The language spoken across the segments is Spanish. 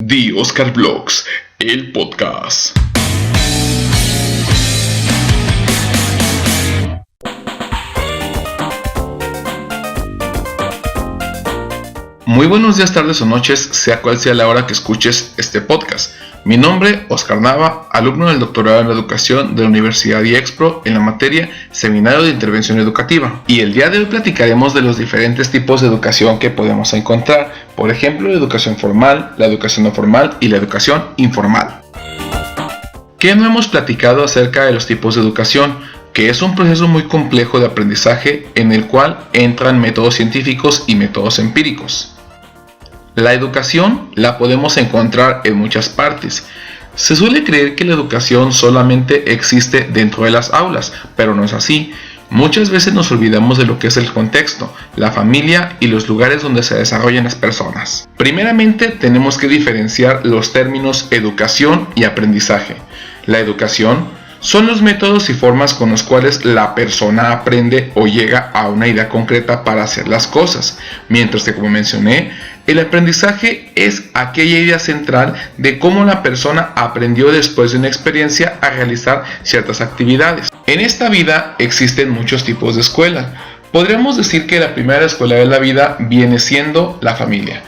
The Oscar Vlogs, el podcast. Muy buenos días, tardes o noches, sea cual sea la hora que escuches este podcast. Mi nombre, Oscar Nava, alumno del doctorado en educación de la Universidad IEXPRO en la materia Seminario de Intervención Educativa. Y el día de hoy platicaremos de los diferentes tipos de educación que podemos encontrar. Por ejemplo, la educación formal, la educación no formal y la educación informal. ¿Qué no hemos platicado acerca de los tipos de educación? Que es un proceso muy complejo de aprendizaje en el cual entran métodos científicos y métodos empíricos. La educación la podemos encontrar en muchas partes. Se suele creer que la educación solamente existe dentro de las aulas, pero no es así. Muchas veces nos olvidamos de lo que es el contexto, la familia y los lugares donde se desarrollan las personas. Primeramente, tenemos que diferenciar los términos educación y aprendizaje. La educación son los métodos y formas con los cuales la persona aprende o llega a una idea concreta para hacer las cosas, mientras que, como mencioné, el aprendizaje es aquella idea central de cómo la persona aprendió después de una experiencia a realizar ciertas actividades. En esta vida existen muchos tipos de escuela. Podríamos decir que la primera escuela de la vida viene siendo la familia.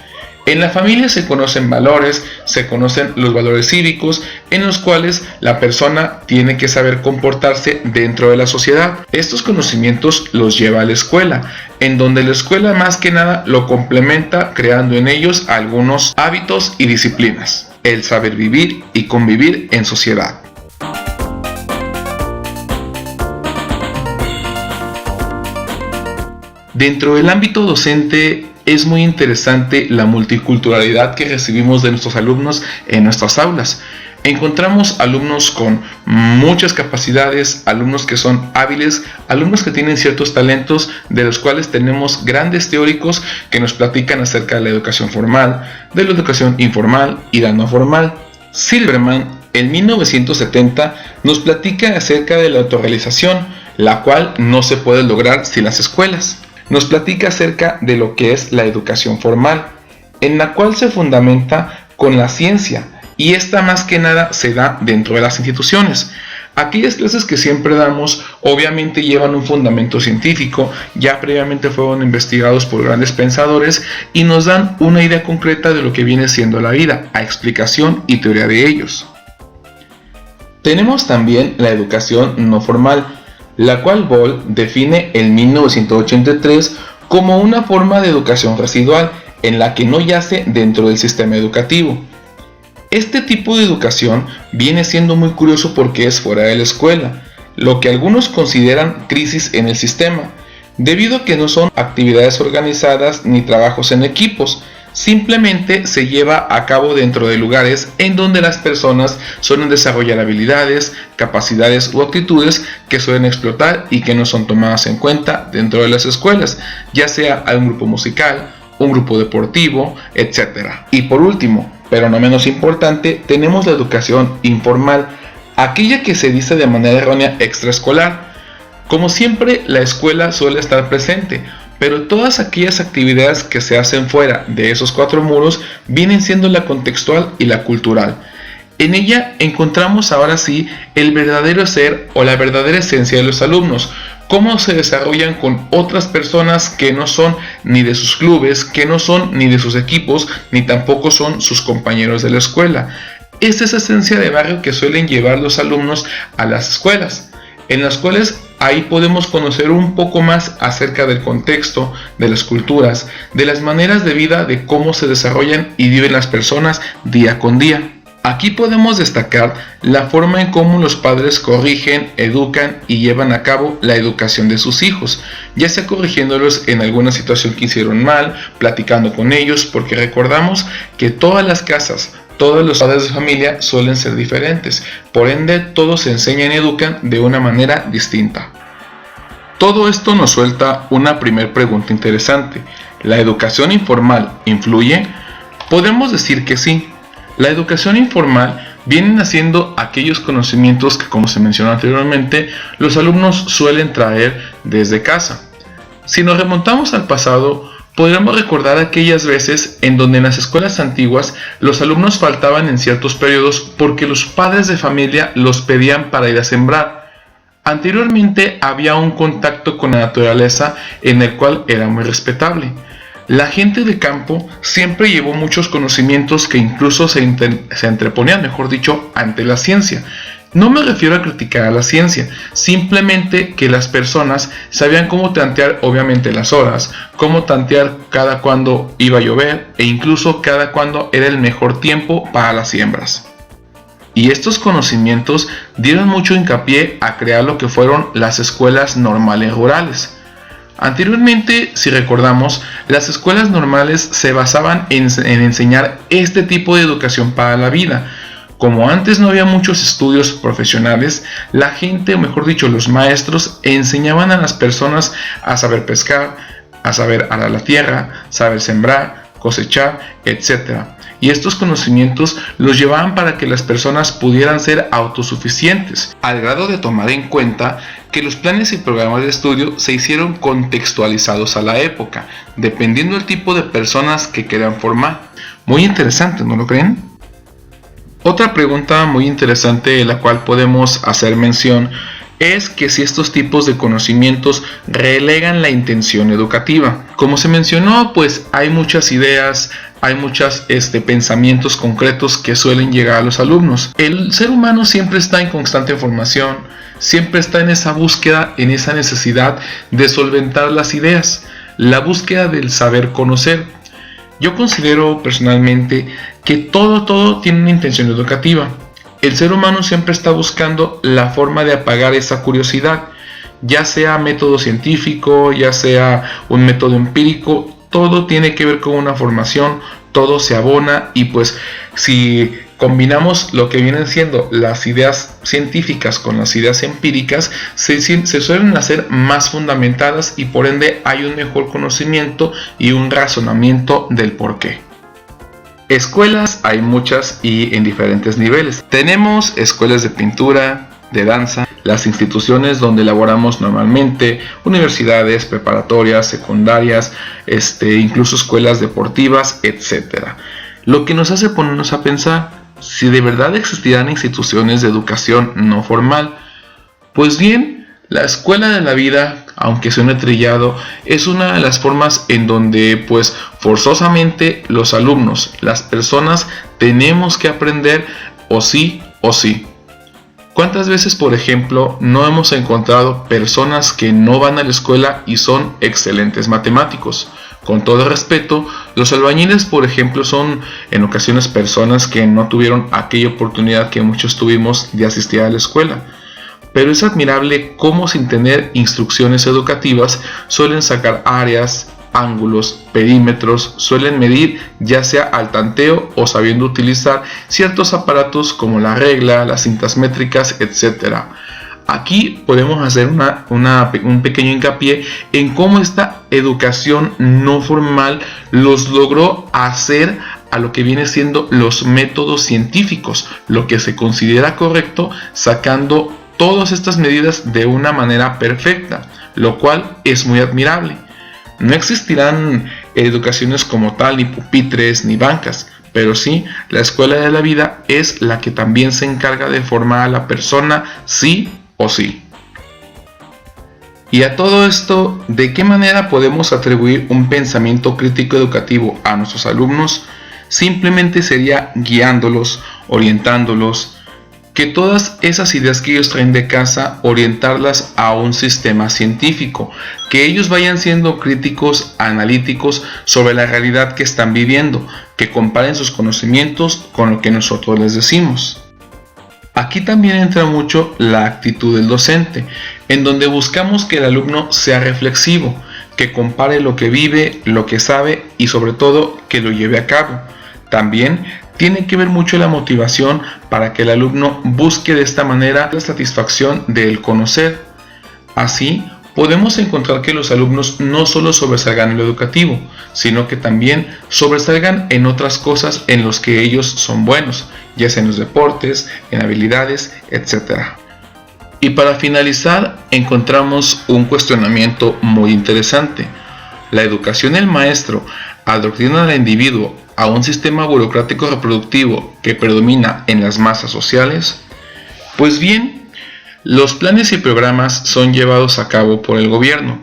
En la familia se conocen valores, se conocen los valores cívicos en los cuales la persona tiene que saber comportarse dentro de la sociedad. Estos conocimientos los lleva a la escuela, en donde la escuela más que nada lo complementa creando en ellos algunos hábitos y disciplinas. El saber vivir y convivir en sociedad. Dentro del ámbito docente, es muy interesante la multiculturalidad que recibimos de nuestros alumnos en nuestras aulas. Encontramos alumnos con muchas capacidades, alumnos que son hábiles, alumnos que tienen ciertos talentos, de los cuales tenemos grandes teóricos que nos platican acerca de la educación formal, de la educación informal y la no formal. Silverman, en 1970, nos platica acerca de la autorrealización, la cual no se puede lograr sin las escuelas. Nos platica acerca de lo que es la educación formal, en la cual se fundamenta con la ciencia, y esta más que nada se da dentro de las instituciones. Aquellas clases que siempre damos obviamente llevan un fundamento científico, ya previamente fueron investigados por grandes pensadores y nos dan una idea concreta de lo que viene siendo la vida, a explicación y teoría de ellos. Tenemos también la educación no formal, la cual Boll define en 1983 como una forma de educación residual en la que no yace dentro del sistema educativo. Este tipo de educación viene siendo muy curioso porque es fuera de la escuela, lo que algunos consideran crisis en el sistema, debido a que no son actividades organizadas ni trabajos en equipos. Simplemente se lleva a cabo dentro de lugares en donde las personas suelen desarrollar habilidades, capacidades u actitudes que suelen explotar y que no son tomadas en cuenta dentro de las escuelas, ya sea un grupo musical, un grupo deportivo, etc. Y por último, pero no menos importante, tenemos la educación informal, aquella que se dice de manera errónea extraescolar. Como siempre, la escuela suele estar presente, pero todas aquellas actividades que se hacen fuera de esos cuatro muros vienen siendo la contextual y la cultural. En ella encontramos ahora sí el verdadero ser o la verdadera esencia de los alumnos, cómo se desarrollan con otras personas que no son ni de sus clubes, que no son ni de sus equipos, ni tampoco son sus compañeros de la escuela. Es esa esencia de barrio que suelen llevar los alumnos a las escuelas, en las cuales ahí podemos conocer un poco más acerca del contexto, de las culturas, de las maneras de vida, de cómo se desarrollan y viven las personas día con día. Aquí podemos destacar la forma en cómo los padres corrigen, educan y llevan a cabo la educación de sus hijos, ya sea corrigiéndolos en alguna situación que hicieron mal, platicando con ellos, porque recordamos que todas las casas, todos los padres de familia suelen ser diferentes, por ende todos se enseñan y educan de una manera distinta. Todo esto nos suelta una primer pregunta interesante. ¿La educación informal influye? Podemos decir que sí. La educación informal vienen haciendo aquellos conocimientos que, como se mencionó anteriormente, los alumnos suelen traer desde casa. Si nos remontamos al pasado, Podríamos recordar aquellas veces en donde en las escuelas antiguas los alumnos faltaban en ciertos periodos porque los padres de familia los pedían para ir a sembrar. Anteriormente había un contacto con la naturaleza en el cual era muy respetable. La gente de campo siempre llevó muchos conocimientos que incluso se anteponían, mejor dicho, ante la ciencia. No me refiero a criticar a la ciencia, simplemente que las personas sabían cómo tantear obviamente las horas, cómo tantear cada cuándo iba a llover e incluso cada cuándo era el mejor tiempo para las siembras. Y estos conocimientos dieron mucho hincapié a crear lo que fueron las escuelas normales rurales. Anteriormente, si recordamos, las escuelas normales se basaban en enseñar este tipo de educación para la vida. Como antes no había muchos estudios profesionales, la gente, o mejor dicho, los maestros, enseñaban a las personas a saber pescar, a saber arar la tierra, saber sembrar, cosechar, etc. Y estos conocimientos los llevaban para que las personas pudieran ser autosuficientes, al grado de tomar en cuenta que los planes y programas de estudio se hicieron contextualizados a la época, dependiendo del tipo de personas que querían formar. Muy interesante, ¿no lo creen? Otra pregunta muy interesante de la cual podemos hacer mención es que si estos tipos de conocimientos relegan la intención educativa. Como se mencionó, pues hay muchas ideas, hay muchos pensamientos concretos que suelen llegar a los alumnos. El ser humano siempre está en constante formación, siempre está en esa búsqueda, en esa necesidad de solventar las ideas, la búsqueda del saber conocer. Yo considero personalmente que todo tiene una intención educativa. El ser humano siempre está buscando la forma de apagar esa curiosidad, ya sea método científico, ya sea un método empírico, todo tiene que ver con una formación, todo se abona y pues si combinamos lo que vienen siendo las ideas científicas con las ideas empíricas, se suelen hacer más fundamentadas y por ende hay un mejor conocimiento y un razonamiento del porqué. Escuelas hay muchas y en diferentes niveles. Tenemos escuelas de pintura, de danza, las instituciones donde laboramos normalmente, universidades, preparatorias, secundarias, incluso escuelas deportivas, etc. Lo que nos hace ponernos a pensar si de verdad existirán instituciones de educación no formal. Pues bien, la escuela de la vida, aunque suene trillado, es una de las formas en donde pues forzosamente los alumnos, las personas, tenemos que aprender o sí o sí. ¿Cuántas veces, por ejemplo, no hemos encontrado personas que no van a la escuela y son excelentes matemáticos? Con todo respeto, los albañiles, por ejemplo, son en ocasiones personas que no tuvieron aquella oportunidad que muchos tuvimos de asistir a la escuela. Pero es admirable cómo sin tener instrucciones educativas suelen sacar áreas, ángulos, perímetros, suelen medir ya sea al tanteo o sabiendo utilizar ciertos aparatos como la regla, las cintas métricas, etc. Aquí podemos hacer un pequeño hincapié en cómo esta educación no formal los logró hacer a lo que viene siendo los métodos científicos, lo que se considera correcto, sacando todas estas medidas de una manera perfecta, lo cual es muy admirable. No existirán educaciones como tal, ni pupitres, ni bancas, pero sí, la escuela de la vida es la que también se encarga de formar a la persona sí o sí. Y a todo esto, ¿de qué manera podemos atribuir un pensamiento crítico educativo a nuestros alumnos? Simplemente sería guiándolos, orientándolos, que todas esas ideas que ellos traen de casa, orientarlas a un sistema científico, que ellos vayan siendo críticos, analíticos sobre la realidad que están viviendo, que comparen sus conocimientos con lo que nosotros les decimos. Aquí también entra mucho la actitud del docente, en donde buscamos que el alumno sea reflexivo, que compare lo que vive, lo que sabe y sobre todo que lo lleve a cabo. También tiene que ver mucho la motivación para que el alumno busque de esta manera la satisfacción del conocer. Así, podemos encontrar que los alumnos no solo sobresalgan en lo educativo, sino que también sobresalgan en otras cosas en las que ellos son buenos, ya sea en los deportes, en habilidades, etc. Y para finalizar, encontramos un cuestionamiento muy interesante. la educación del maestro adoctrina al individuo a un sistema burocrático reproductivo que predomina en las masas sociales? Pues bien, los planes y programas son llevados a cabo por el gobierno.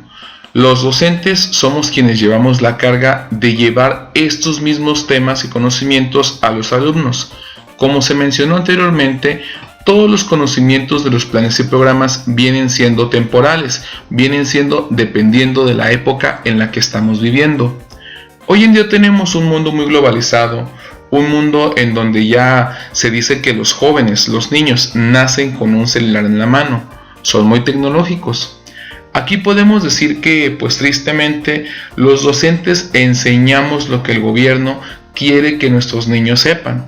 Los docentes somos quienes llevamos la carga de llevar estos mismos temas y conocimientos a los alumnos. Como se mencionó anteriormente, todos los conocimientos de los planes y programas vienen siendo temporales, vienen siendo dependiendo de la época en la que estamos viviendo. Hoy en día tenemos un mundo muy globalizado, un mundo en donde ya se dice que los jóvenes, los niños, nacen con un celular en la mano, son muy tecnológicos. Aquí podemos decir que, pues tristemente, los docentes enseñamos lo que el gobierno quiere que nuestros niños sepan,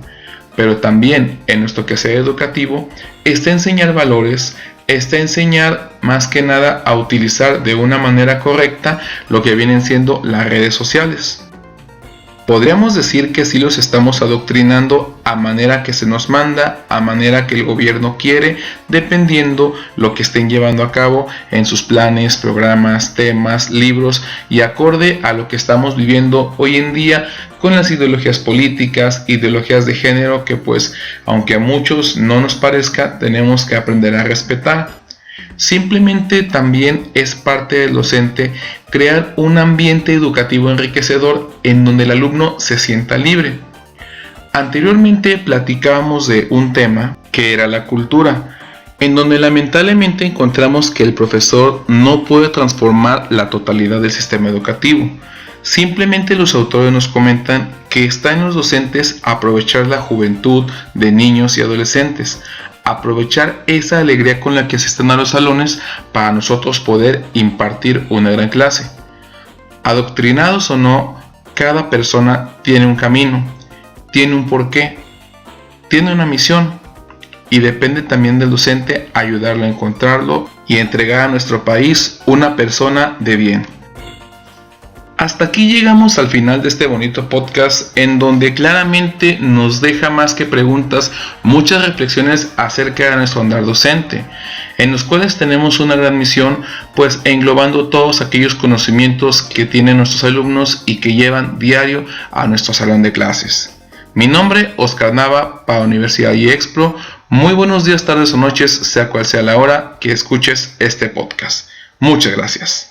pero también en nuestro quehacer educativo está enseñar valores, está enseñar más que nada a utilizar de una manera correcta lo que vienen siendo las redes sociales. Podríamos decir que sí los estamos adoctrinando a manera que se nos manda, a manera que el gobierno quiere, dependiendo lo que estén llevando a cabo en sus planes, programas, temas, libros y acorde a lo que estamos viviendo hoy en día con las ideologías políticas, ideologías de género que pues, aunque a muchos no nos parezca, tenemos que aprender a respetar. Simplemente también es parte del docente crear un ambiente educativo enriquecedor en donde el alumno se sienta libre. Anteriormente platicábamos de un tema que era la cultura, en donde lamentablemente encontramos que el profesor no puede transformar la totalidad del sistema educativo. Simplemente los autores nos comentan que está en los docentes aprovechar la juventud de niños y adolescentes, aprovechar esa alegría con la que asisten a los salones para nosotros poder impartir una gran clase. Adoctrinados o no, cada persona tiene un camino, tiene un porqué, tiene una misión y depende también del docente ayudarlo a encontrarlo y entregar a nuestro país una persona de bien. Hasta aquí llegamos al final de este bonito podcast en donde claramente nos deja más que preguntas muchas reflexiones acerca de nuestro andar docente, en los cuales tenemos una gran misión pues englobando todos aquellos conocimientos que tienen nuestros alumnos y que llevan diario a nuestro salón de clases. Mi nombre, Oscar Nava, para Universidad IEXPRO. Muy buenos días, tardes o noches, sea cual sea la hora que escuches este podcast. Muchas gracias.